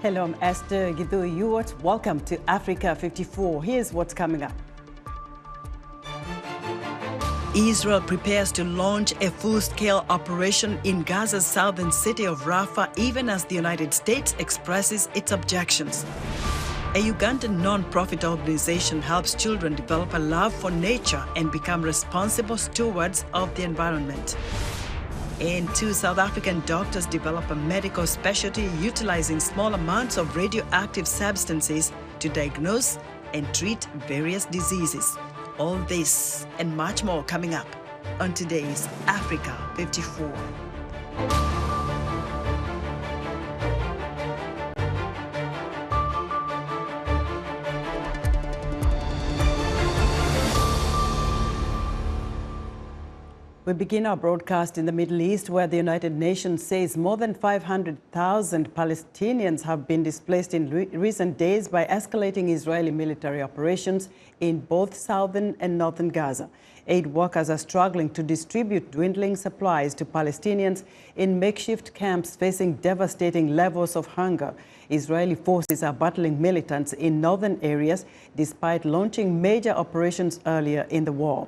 Hello, I'm Esther Gidhu. Welcome to Africa 54. Here's what's coming up. Israel prepares to launch a full-scale operation in Gaza's southern city of Rafah, even as the United States expresses its objections. A Ugandan non-profit organization helps children develop a love for nature and become responsible stewards of the environment. And 2 South African doctors develop a medical specialty utilizing small amounts of radioactive substances to diagnose and treat various diseases. All this and much more coming up on today's Africa 54. We begin our broadcast in the Middle East, where the United Nations says more than 500,000 Palestinians have been displaced in recent days by escalating Israeli military operations in both southern and northern Gaza. Aid workers are struggling to distribute dwindling supplies to Palestinians in makeshift camps facing devastating levels of hunger. Israeli forces are battling militants in northern areas despite launching major operations earlier in the war.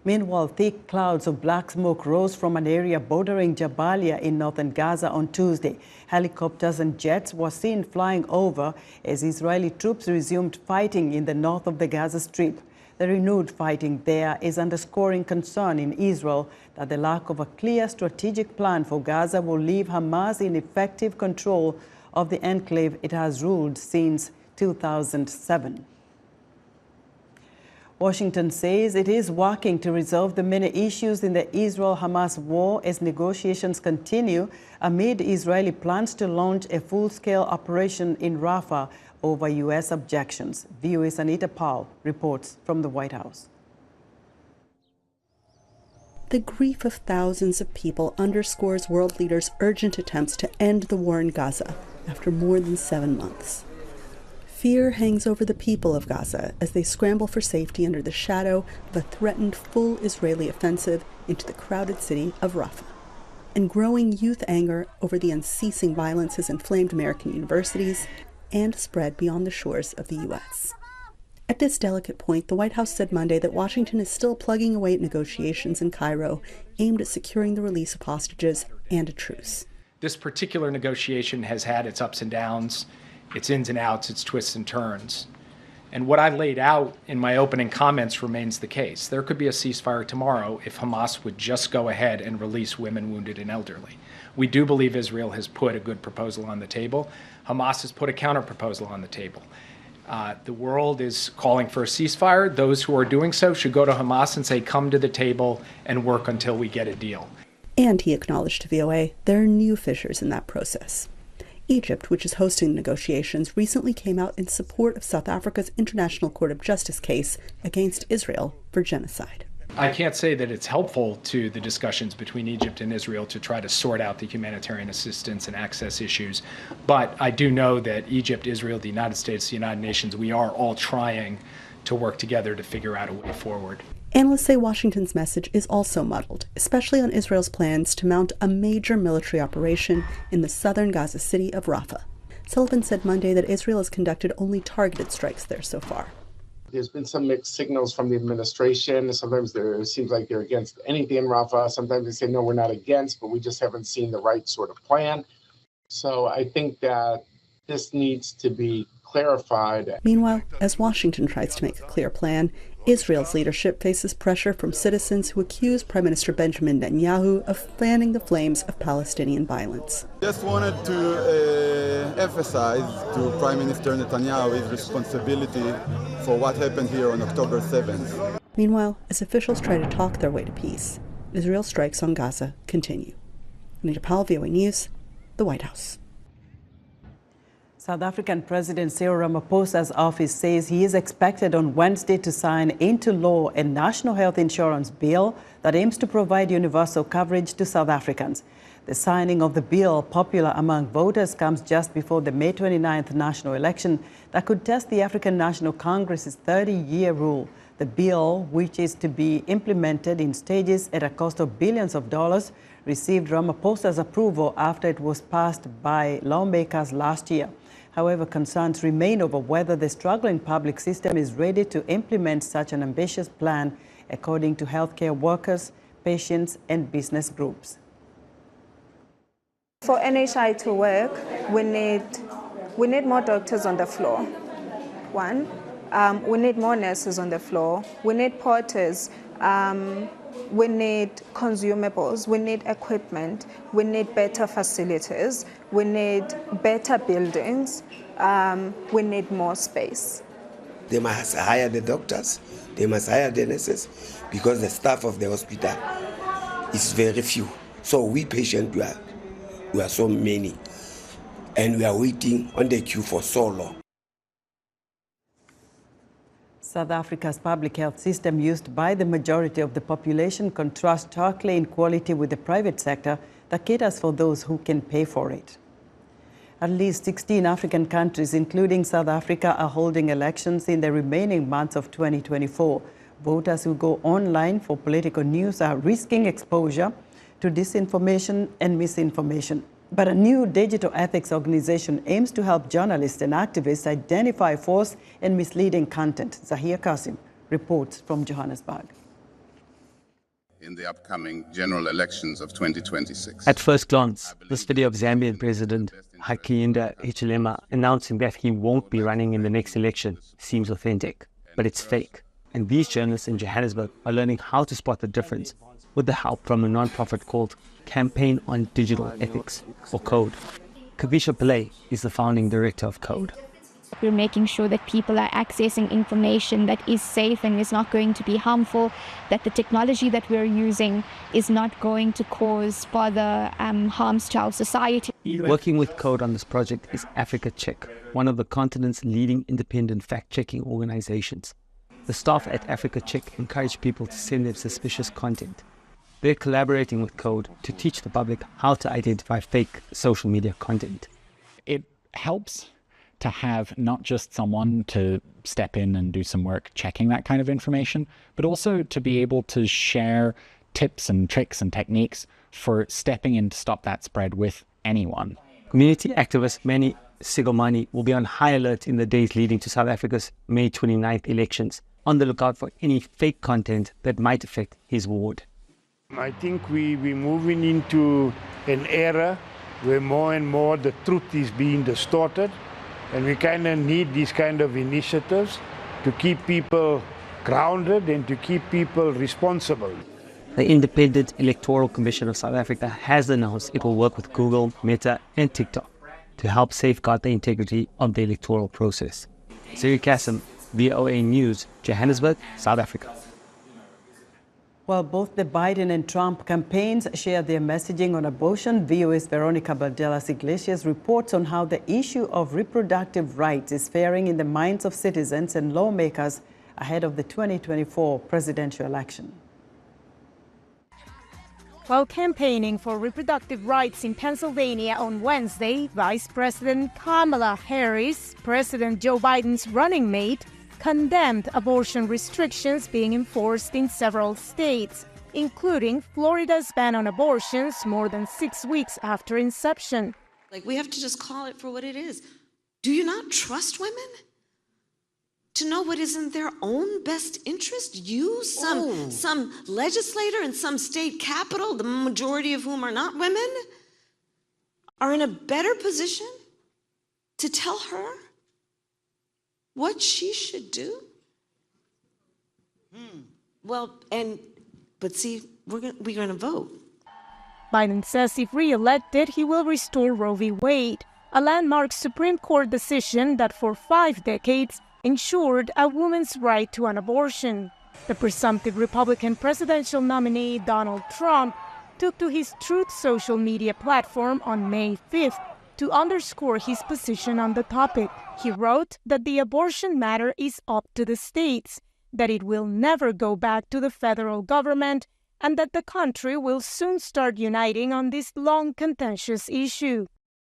Meanwhile, thick clouds of black smoke rose from an area bordering Jabalia in northern Gaza on Tuesday. Helicopters and jets were seen flying over as Israeli troops resumed fighting in the north of the Gaza Strip. The renewed fighting there is underscoring concern in Israel that the lack of a clear strategic plan for Gaza will leave Hamas in effective control of the enclave it has ruled since 2007. Washington says it is working to resolve the many issues in the Israel-Hamas war as negotiations continue amid Israeli plans to launch a full-scale operation in Rafah over U.S. objections. VOA's Anita Powell reports from the White House. The grief of thousands of people underscores world leaders' urgent attempts to end the war in Gaza after more than 7 months. Fear hangs over the people of Gaza as they scramble for safety under the shadow of a threatened full Israeli offensive into the crowded city of Rafah. And growing youth anger over the unceasing violence has inflamed American universities and spread beyond the shores of the U.S. At this delicate point, the White House said Monday that Washington is still plugging away at negotiations in Cairo aimed at securing the release of hostages and a truce. This particular negotiation has had its ups and downs, its ins and outs, its twists and turns. And what I laid out in my opening comments remains the case. There could be a ceasefire tomorrow if Hamas would just go ahead and release women, wounded, and elderly. We do believe Israel has put a good proposal on the table. Hamas has put a counter-proposal on the table. The world is calling for a ceasefire. Those who are doing so should go to Hamas and say, come to the table and work until we get a deal. And he acknowledged to VOA there are new fissures in that process. Egypt, which is hosting negotiations, recently came out in support of South Africa's International Court of Justice case against Israel for genocide. I can't say that it's helpful to the discussions between Egypt and Israel to try to sort out the humanitarian assistance and access issues, but I do know that Egypt, Israel, the United States, the United Nations, we are all trying to work together to figure out a way forward. Analysts say Washington's message is also muddled, especially on Israel's plans to mount a major military operation in the southern Gaza city of Rafah. Sullivan said Monday that Israel has conducted only targeted strikes there so far. There's been some mixed signals from the administration. Sometimes it seems like they're against anything in Rafah. Sometimes they say, no, we're not against, but we just haven't seen the right sort of plan. So I think that this needs to be clarified. Meanwhile, as Washington tries to make a clear plan, Israel's leadership faces pressure from citizens who accuse Prime Minister Benjamin Netanyahu of fanning the flames of Palestinian violence. Just wanted to emphasize to Prime Minister Netanyahu his responsibility for what happened here on October 7th. Meanwhile, as officials try to talk their way to peace, Israel's strikes on Gaza continue. Anita Powell, VOA News, the White House. South African President Cyril Ramaphosa's office says he is expected on Wednesday to sign into law a national health insurance bill that aims to provide universal coverage to South Africans. The signing of the bill, popular among voters, comes just before the May 29th national election that could test the African National Congress's 30-year rule. The bill, which is to be implemented in stages at a cost of billions of dollars, received Ramaphosa's approval after it was passed by lawmakers last year. However, concerns remain over whether the struggling public system is ready to implement such an ambitious plan, according to healthcare workers, patients, and business groups. For NHI to work, we need more doctors on the floor. One, we need more nurses on the floor. We need porters. We need consumables. We need equipment. We need better facilities. We need better buildings. We need more space. They must hire the doctors. They must hire the nurses because the staff of the hospital is very few. So we patients, we are so many, and we are waiting on the queue for so long. South Africa's public health system, used by the majority of the population, contrasts starkly in quality with the private sector that caters for those who can pay for it. At least 16 African countries, including South Africa, are holding elections in the remaining months of 2024. Voters who go online for political news are risking exposure to disinformation and misinformation. But a new digital ethics organization aims to help journalists and activists identify false and misleading content. Zahir Kasim reports from Johannesburg. In the upcoming general elections of 2026. At first glance, this video of Zambian President Hakainde Hichilema announcing that he won't be running in the next election seems authentic, but it's fake. And these journalists in Johannesburg are learning how to spot the difference with the help from a non-profit called Campaign on Digital Ethics, or CODE. Kavisha Pillay is the founding director of CODE. We're making sure that people are accessing information that is safe and is not going to be harmful, that the technology that we're using is not going to cause further harms to our society. Working with CODE on this project is Africa Check, one of the continent's leading independent fact-checking organizations. The staff at Africa Check encourage people to send them suspicious content. They're collaborating with CODE to teach the public how to identify fake social media content. It helps to have not just someone to step in and do some work checking that kind of information, but also to be able to share tips and tricks and techniques for stepping in to stop that spread with anyone. Community activist Manny Sigomani will be on high alert in the days leading to South Africa's May 29th elections, on the lookout for any fake content that might affect his ward. I think we're moving into an era where more and more the truth is being distorted, and we kind of need these kind of initiatives to keep people grounded and to keep people responsible. The Independent Electoral Commission of South Africa has announced it will work with Google, Meta and TikTok to help safeguard the integrity of the electoral process. Zahir Kasim, VOA News, Johannesburg, South Africa. While both the Biden and Trump campaigns share their messaging on abortion, VOA's Veronica Balderas Iglesias reports on how the issue of reproductive rights is faring in the minds of citizens and lawmakers ahead of the 2024 presidential election. While campaigning for reproductive rights in Pennsylvania on Wednesday, Vice President Kamala Harris, President Joe Biden's running mate, condemned abortion restrictions being enforced in several states, including Florida's ban on abortions more than 6 weeks after inception. We have to just call it for what it is. Do you not trust women to know what is in their own best interest? You, some legislator in some state capital, the majority of whom are not women, are in a better position to tell her what she should do? But see, we're going to vote. Biden says if re-elected, he will restore Roe v. Wade, a landmark Supreme Court decision that for 5 decades ensured a woman's right to an abortion. The presumptive Republican presidential nominee, Donald Trump, took to his Truth social media platform on May 5th to underscore his position on the topic. He wrote that the abortion matter is up to the states, that it will never go back to the federal government, and that the country will soon start uniting on this long contentious issue.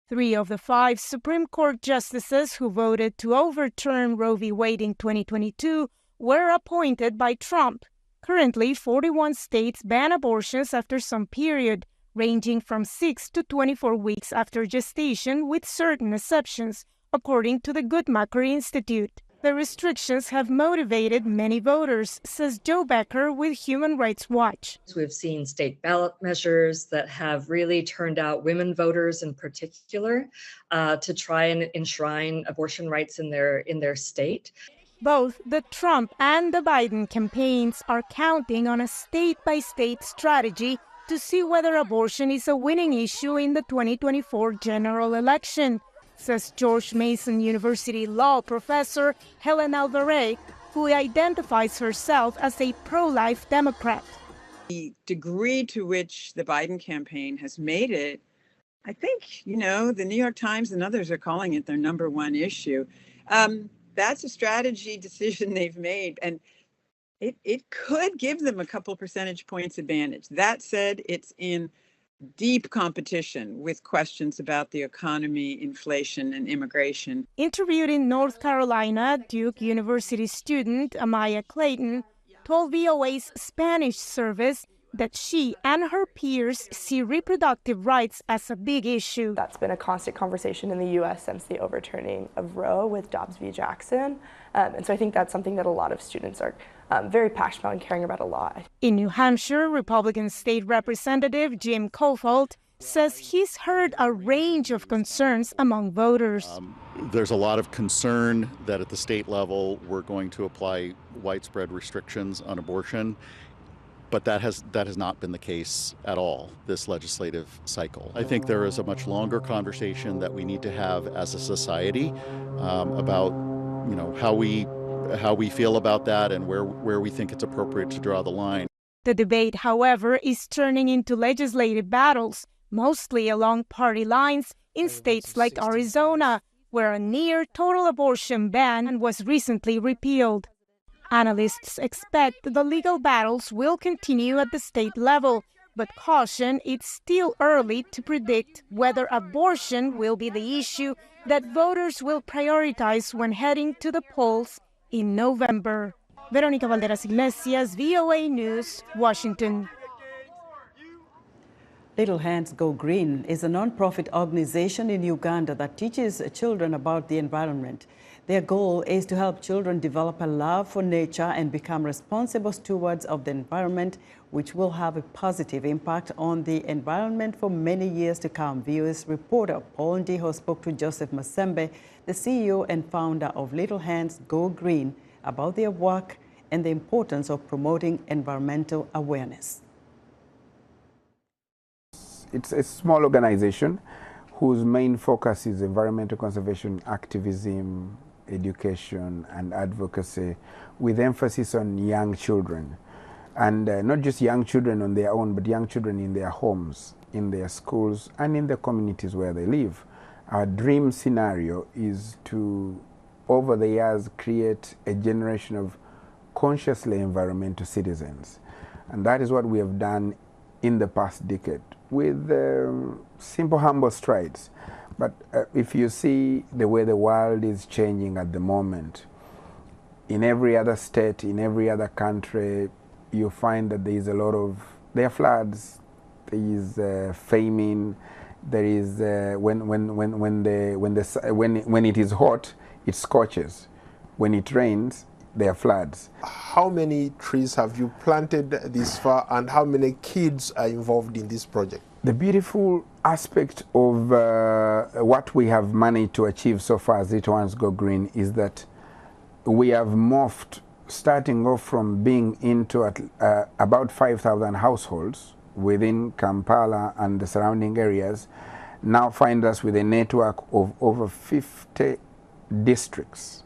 3 of the 5 Supreme Court justices who voted to overturn Roe v. Wade in 2022 were appointed by Trump. Currently, 41 states ban abortions after some period, ranging from 6 to 24 weeks after gestation, with certain exceptions, according to the Guttmacher Institute. The restrictions have motivated many voters, says Joe Becker with Human Rights Watch. We've seen state ballot measures that have really turned out women voters in particular to try and enshrine abortion rights in their state. Both the Trump and the Biden campaigns are counting on a state-by-state strategy to see whether abortion is a winning issue in the 2024 general election, says George Mason University law professor Helen Alvarez, who identifies herself as a pro-life Democrat. The degree to which the Biden campaign has made it, I think, the New York Times and others are calling it their #1 issue. That's a strategy decision they've made, and it could give them a couple percentage points advantage. That said, it's in deep competition with questions about the economy, inflation, and immigration. Interviewed in North Carolina, Duke University student Amaya Clayton told VOA's Spanish service that she and her peers see reproductive rights as a big issue. That's been a constant conversation in the U.S. since the overturning of Roe with Dobbs v. Jackson. And so I think that's something that a lot of students are very passionate about and caring about a lot. In New Hampshire, Republican State Representative Jim Cofault says he's heard a range of concerns among voters. There's a lot of concern that at the state level we're going to apply widespread restrictions on abortion. But that has not been the case at all this legislative cycle. I think there is a much longer conversation that we need to have as a society about how we feel about that and where we think it's appropriate to draw the line. The debate, however, is turning into legislative battles, mostly along party lines in states like Arizona, where a near total abortion ban was recently repealed. Analysts expect the legal battles will continue at the state level, but caution it's still early to predict whether abortion will be the issue that voters will prioritize when heading to the polls in November. Veronica Valderas Iglesias, VOA News, Washington. Little Hands Go Green is a non-profit organization in Uganda that teaches children about the environment. Their goal is to help children develop a love for nature and become responsible stewards of the environment, which will have a positive impact on the environment for many years to come. VOA's reporter Paul Ndiho spoke to Joseph Masembe, the CEO and founder of Little Hands Go Green, about their work and the importance of promoting environmental awareness. It's a small organization whose main focus is environmental conservation activism, education and advocacy, with emphasis on young children. And not just young children on their own, but young children in their homes, in their schools, and in the communities where they live. Our dream scenario is to, over the years, create a generation of consciously environmental citizens. And that is what we have done in the past decade, with simple, humble strides. But if you see the way the world is changing at the moment, in every other state, in every other country, you find that there is a lot of, there are floods, there is famine, there is when it is hot, it scorches. When it rains, there are floods. How many trees have you planted this far, and how many kids are involved in this project? The beautiful aspect of what we have managed to achieve so far as Little Hands Go Green is that we have morphed, starting off from being into about 5,000 households within Kampala and the surrounding areas, now find us with a network of over 50 districts,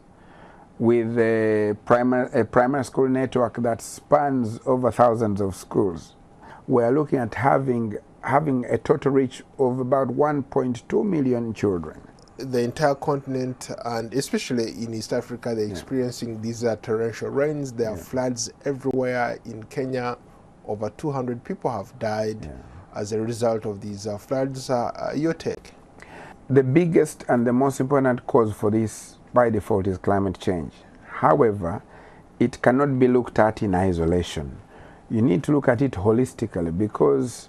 with a primary school network that spans over thousands of schools. We're looking at having a total reach of about 1.2 million children. The entire continent, and especially in East Africa, they're experiencing these torrential rains. There are floods everywhere. In Kenya, over 200 people have died as a result of these floods. Your take? The biggest and the most important cause for this by default is climate change. However, it cannot be looked at in isolation. You need to look at it holistically, because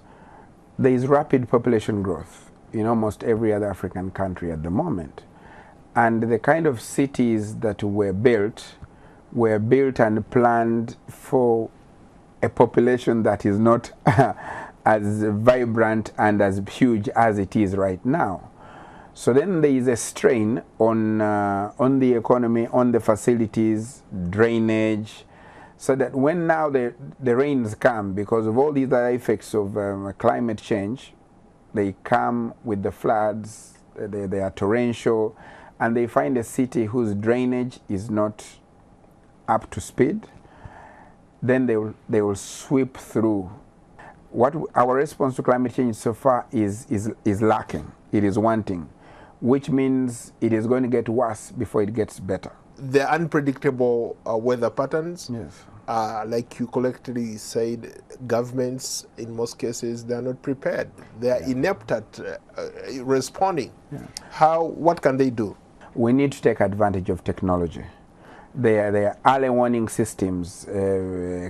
there is rapid population growth in almost every other African country at the moment. And the kind of cities that were built and planned for a population that is not as vibrant and as huge as it is right now. So then there is a strain on the economy, on the facilities, drainage, so that when now the rains come, because of all these other effects of climate change, they come with the floods, they are torrential, and they find a city whose drainage is not up to speed, then they will sweep through. What our response to climate change so far is lacking, it is wanting, which means it is going to get worse before it gets better. The unpredictable weather patterns, yes. Like you correctly said, governments in most cases they are not prepared. They are inept at responding. Yeah. What can they do? We need to take advantage of technology. There are early warning systems,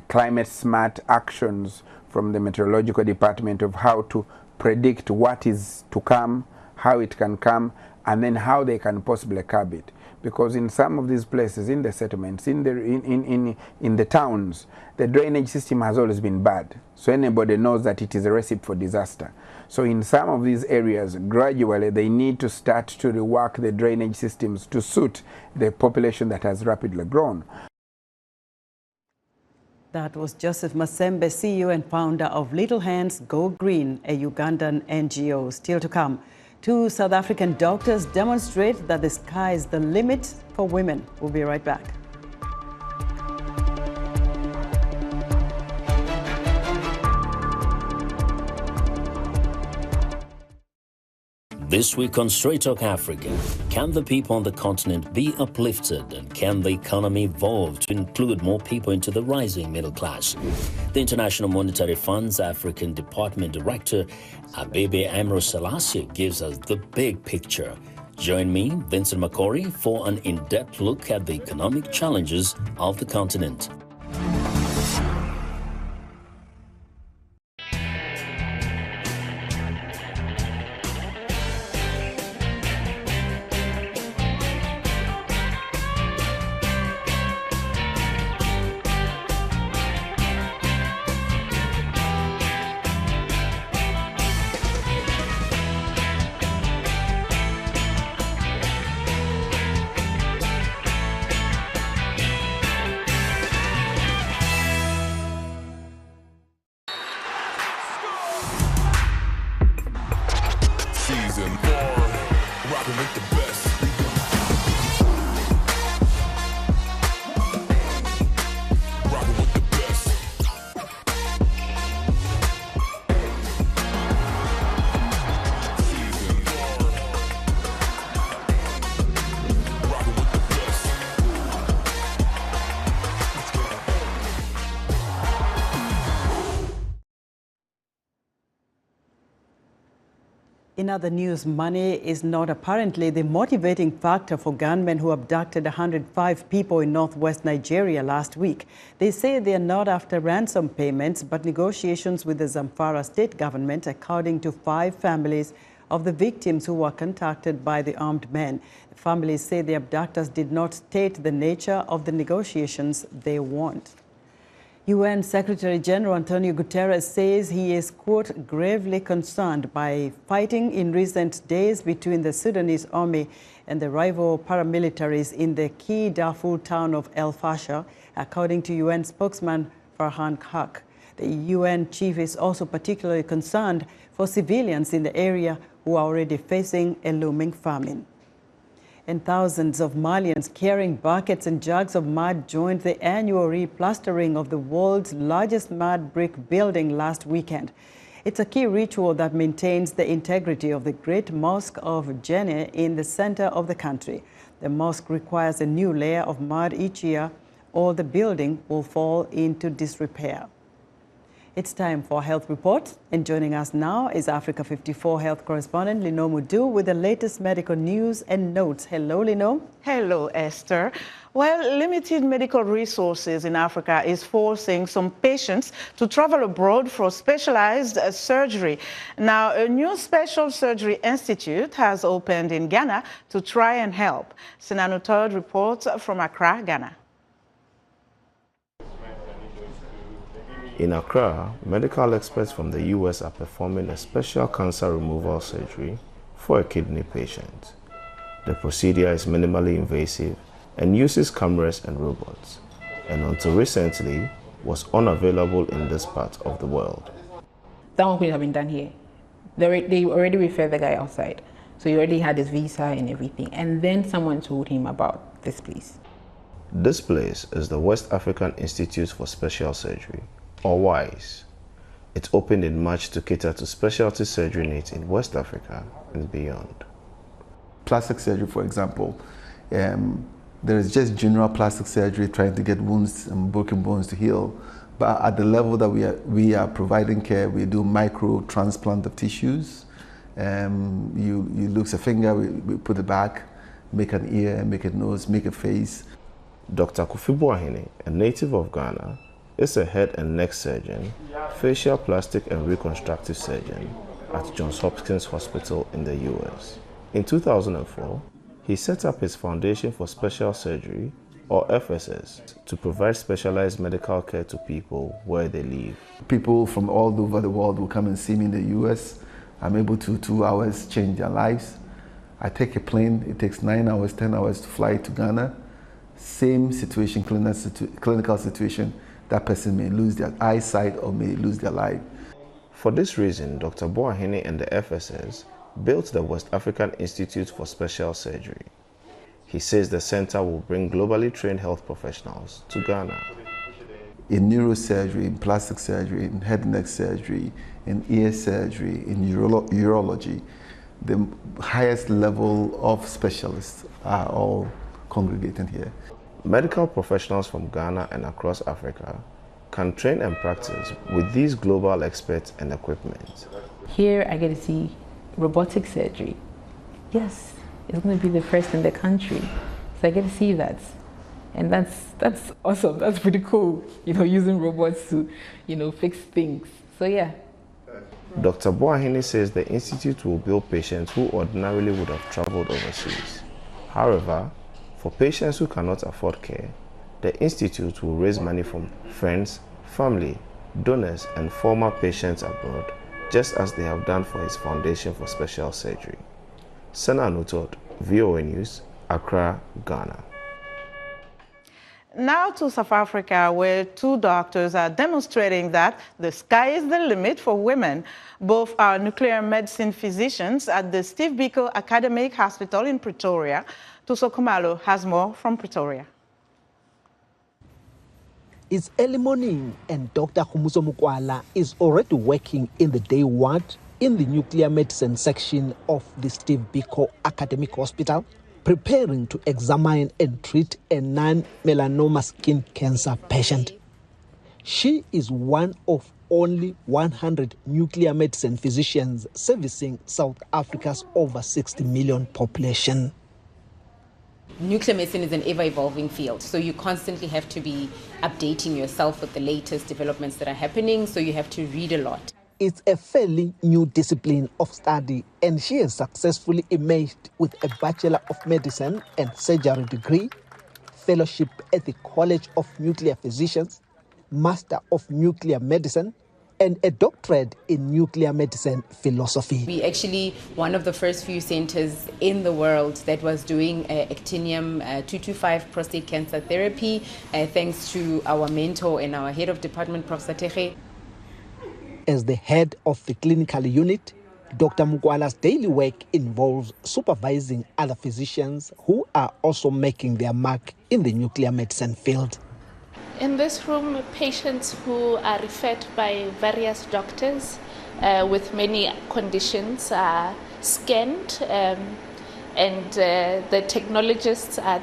climate smart actions from the meteorological department of how to predict what is to come, how it can come, and then how they can possibly curb it. Because in some of these places, in the settlements, in the towns, the drainage system has always been bad. So anybody knows that it is a recipe for disaster. So in some of these areas, gradually they need to start to rework the drainage systems to suit the population that has rapidly grown. That was Joseph Masembe, CEO and founder of Little Hands Go Green, a Ugandan NGO. Still to come, 2 South African doctors demonstrate that the sky is the limit for women. We'll be right back. This week on Straight Talk Africa, can the people on the continent be uplifted, and can the economy evolve to include more people into the rising middle class? The International Monetary Fund's African Department Director, Abebe Amro Selassie, gives us the big picture. Join me, Vincent Makori, for an in-depth look at the economic challenges of the continent. In other news, money is not apparently the motivating factor for gunmen who abducted 105 people in northwest Nigeria last week. They say they are not after ransom payments, but negotiations with the Zamfara state government, according to 5 families of the victims who were contacted by the armed men. The families say the abductors did not state the nature of the negotiations they want. UN Secretary General Antonio Guterres says he is, quote, gravely concerned by fighting in recent days between the Sudanese army and the rival paramilitaries in the key Darfur town of El Fasher, according to UN spokesman Farhan Haq. The UN chief is also particularly concerned for civilians in the area who are already facing a looming famine. And thousands of Malians carrying buckets and jugs of mud joined the annual replastering of the world's largest mud brick building last weekend. It's a key ritual that maintains the integrity of the Great Mosque of Jenne in the center of the country. The mosque requires a new layer of mud each year, or the building will fall into disrepair. It's time for Health Report, and joining us now is Africa 54 health correspondent Lino Mudu with the latest medical news and notes. Hello, Lino. Hello, Esther. Well, limited medical resources in Africa is forcing some patients to travel abroad for specialized surgery. Now, a new special surgery institute has opened in Ghana to try and help. Senanu Todd reports from Accra, Ghana. In Accra, medical experts from the US are performing a special cancer removal surgery for a kidney patient. The procedure is minimally invasive and uses cameras and robots, and until recently was unavailable in this part of the world. That one could have been done here. They already referred the guy outside, so he already had his visa and everything, and then someone told him about this place. This place is the West African Institute for Special Surgery, or WISE. It opened in March to cater to specialty surgery needs in West Africa and beyond. Plastic surgery, for example, there is just general plastic surgery trying to get wounds and broken bones to heal. But at the level that we are providing care, we do micro transplant of tissues. You lose a finger, we put it back, make an ear, make a nose, make a face. Dr. Kofi Boahene, a native of Ghana, is a head and neck surgeon, facial plastic and reconstructive surgeon at Johns Hopkins Hospital in the US. In 2004, he set up his Foundation for Special Surgery, or FSS, to provide specialized medical care to people where they live. People from all over the world will come and see me in the US. I'm able to, 2 hours, change their lives. I take a plane, it takes 9 hours, 10 hours to fly to Ghana. Same situation, clinical situation, that person may lose their eyesight or may lose their life. For this reason, Dr. Boahene and the FSS built the West African Institute for Special Surgery. He says the center will bring globally trained health professionals to Ghana. In neurosurgery, in plastic surgery, in head and neck surgery, in ear surgery, in urology, the highest level of specialists are all congregating here. Medical professionals from Ghana and across Africa can train and practice with these global experts and equipment. Here I get to see robotic surgery. Yes, it's going to be the first in the country. So I get to see that. And that's awesome. That's pretty cool, using robots to, fix things. So yeah. Dr. Boahene says the institute will bill patients who ordinarily would have traveled overseas. However, for patients who cannot afford care, the institute will raise money from friends, family, donors, and former patients abroad, just as they have done for his Foundation for Special Surgery. Senanu Todd, VOA News, Accra, Ghana. Now to South Africa, where 2 doctors are demonstrating that the sky is the limit for women. Both are nuclear medicine physicians at the Steve Biko Academic Hospital in Pretoria. Tuso Kumalo has more from Pretoria. It's early morning and Dr. Khumuso Mukwala is already working in the day ward in the nuclear medicine section of the Steve Biko Academic Hospital, preparing to examine and treat a non-melanoma skin cancer patient. She is one of only 100 nuclear medicine physicians servicing South Africa's over 60 million population. Nuclear medicine is an ever-evolving field, so you constantly have to be updating yourself with the latest developments that are happening, so you have to read a lot. It's a fairly new discipline of study, and she has successfully emerged with a Bachelor of Medicine and Surgery degree, fellowship at the College of Nuclear Physicians, Master of Nuclear Medicine, and a doctorate in nuclear medicine philosophy. We actually one of the first few centers in the world that was doing actinium-225 prostate cancer therapy, thanks to our mentor and our head of department, Professor Teche. As the head of the clinical unit, Dr. Mukwala's daily work involves supervising other physicians who are also making their mark in the nuclear medicine field. In this room, patients who are referred by various doctors with many conditions are scanned, and the technologists are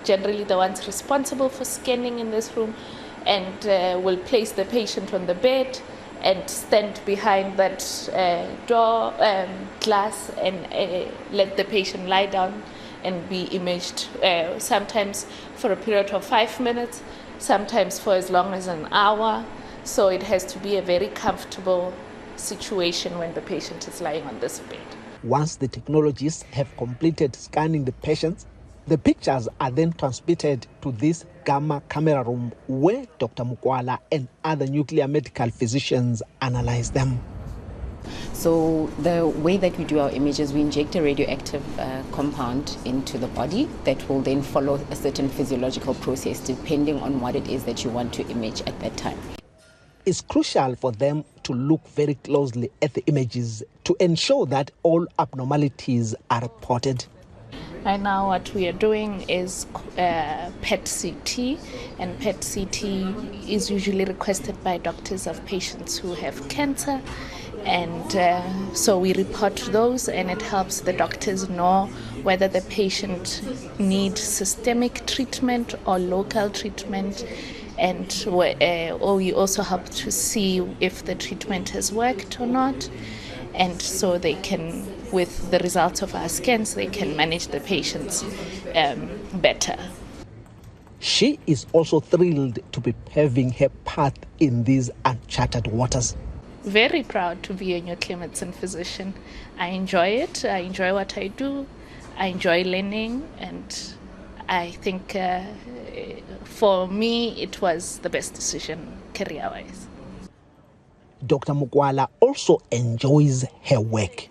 generally the ones responsible for scanning in this room, and will place the patient on the bed and stand behind that door glass and let the patient lie down and be imaged, sometimes for a period of 5 minutes, sometimes for as long as an hour. So it has to be a very comfortable situation when the patient is lying on this bed. Once the technologists have completed scanning the patients, the pictures are then transmitted to this gamma camera room where Dr. Mukwala and other nuclear medical physicians analyze them. So the way that we do our images, we inject a radioactive compound into the body that will then follow a certain physiological process depending on what it is that you want to image at that time. It's crucial for them to look very closely at the images to ensure that all abnormalities are reported. Right now what we are doing is PET-CT, and PET-CT is usually requested by doctors of patients who have cancer, and so we report those, and it helps the doctors know whether the patient needs systemic treatment or local treatment, and or we also help to see if the treatment has worked or not. And so they can, with the results of our scans, they can manage the patients better. She is also thrilled to be paving her path in these uncharted waters. Very proud to be a nuclear medicine physician. I enjoy it. I enjoy what I do. I enjoy learning, and I think for me it was the best decision career-wise. Dr. Mukwala also enjoys her work.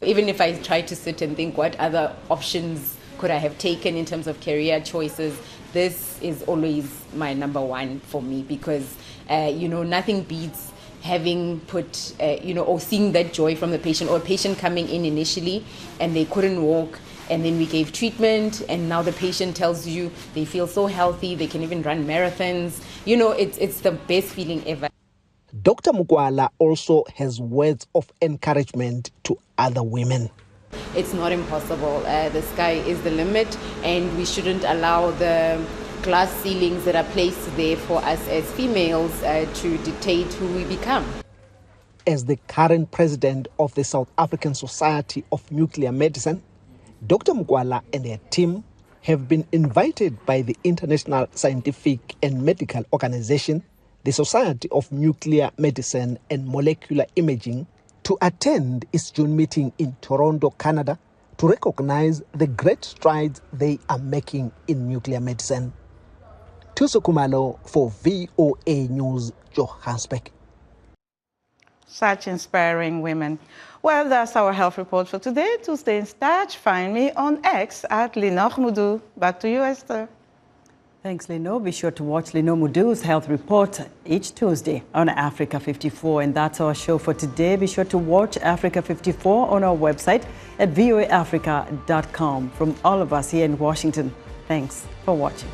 Even if I try to sit and think what other options could I have taken in terms of career choices, this is always my number one for me, because nothing beats having put or seeing that joy from the patient, or a patient coming in initially and they couldn't walk, and then we gave treatment, and now the patient tells you they feel so healthy, they can even run marathons. It's the best feeling ever. Dr. Mukwala also has words of encouragement to other women. It's not impossible. The sky is the limit, and we shouldn't allow the glass ceilings that are placed there for us as females to dictate who we become. As the current president of the South African Society of Nuclear Medicine, Dr. Mukwala and her team have been invited by the International Scientific and Medical Organization, the Society of Nuclear Medicine and Molecular Imaging, to attend its June meeting in Toronto, Canada, to recognize the great strides they are making in nuclear medicine. Tuso Kumalo for VOA News, Johannesburg. Such inspiring women. Well, that's our health report for today. To stay in touch, find me on X at Linor Mudu. Back to you, Esther. Thanks, Lino. Be sure to watch Lino Mudu's health report each Tuesday on Africa 54. And that's our show for today. Be sure to watch Africa 54 on our website at voaafrica.com. From all of us here in Washington, thanks for watching.